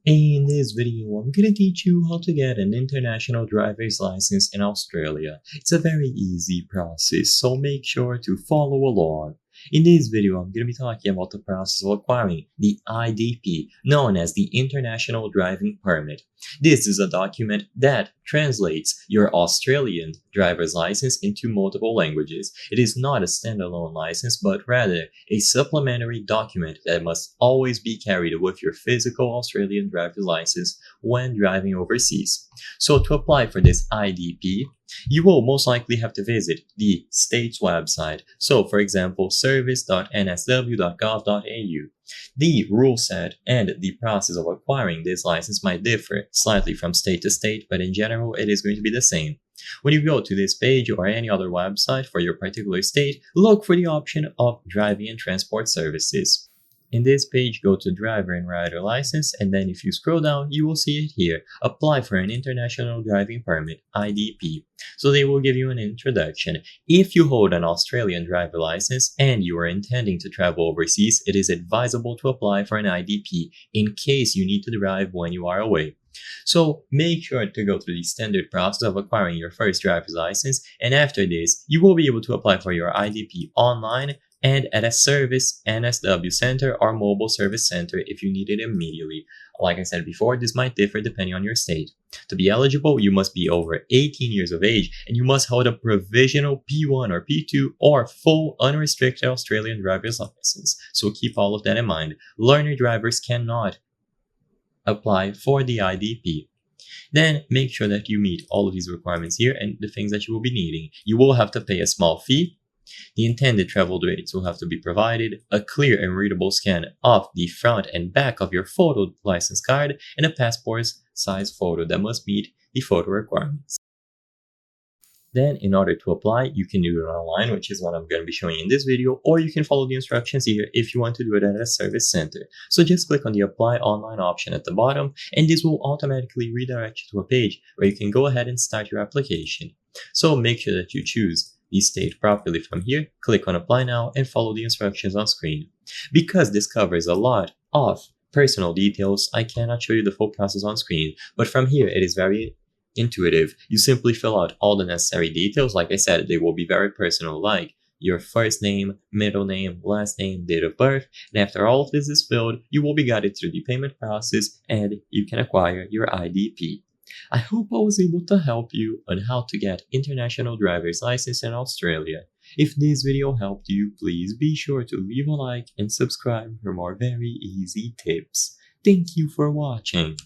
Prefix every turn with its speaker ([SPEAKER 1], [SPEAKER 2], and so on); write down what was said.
[SPEAKER 1] In this video, I'm gonna teach you how to get an international driver's license in Australia. It's a very easy process, so make sure to follow along. In this video, I'm gonna be talking about the process of acquiring the IDP, known as the International Driving Permit. This is a document that translates your Australian driver's license into multiple languages. It is not a standalone license, but rather a supplementary document that must always be carried with your physical Australian driver's license when driving overseas. So to apply for this IDP, you will most likely have to visit the state's website. So for example, service.nsw.gov.au. The rule set and the process of acquiring this license might differ slightly from state to state, but in general, it is going to be the same. When you go to this page or any other website for your particular state, look for the option of Driving and Transport Services. In this page, go to Driver and Rider License, and then if you scroll down, you will see it here. Apply for an International Driving Permit, IDP. So they will give you an introduction. If you hold an Australian driver license and you are intending to travel overseas, it is advisable to apply for an IDP in case you need to drive when you are away. So make sure to go through the standard process of acquiring your first driver's license, and after this, you will be able to apply for your IDP online and at a service NSW center or mobile service center if you need it immediately. Like I said before, this might differ depending on your state. To be eligible, you must be over 18 years of age and you must hold a provisional P1 or P2 or full unrestricted Australian driver's license. So keep all of that in mind. Learner drivers cannot apply for the IDP. Then make sure that you meet all of these requirements here and the things that you will be needing. You will have to pay a small fee. The intended travel dates will have to be provided, a clear and readable scan of the front and back of your photo license card, and a passport size photo that must meet the photo requirements. Then, in order to apply, you can do it online, which is what I'm going to be showing in this video, or you can follow the instructions here if you want to do it at a service center. So just click on the Apply Online option at the bottom, and this will automatically redirect you to a page where you can go ahead and start your application. So make sure that you choose the state properly from here, click on Apply Now, and follow the instructions on screen. Because this covers a lot of personal details, I cannot show you the full process on screen, but from here it is very intuitive. You simply fill out all the necessary details. Like I said, they will be very personal, like your first name, middle name, last name, date of birth, and after all of this is filled, you will be guided through the payment process and you can acquire your IDP. I hope I was able to help you on how to get international driver's license in Australia. If this video helped you, please be sure to leave a like and subscribe for more very easy tips. Thank you for watching.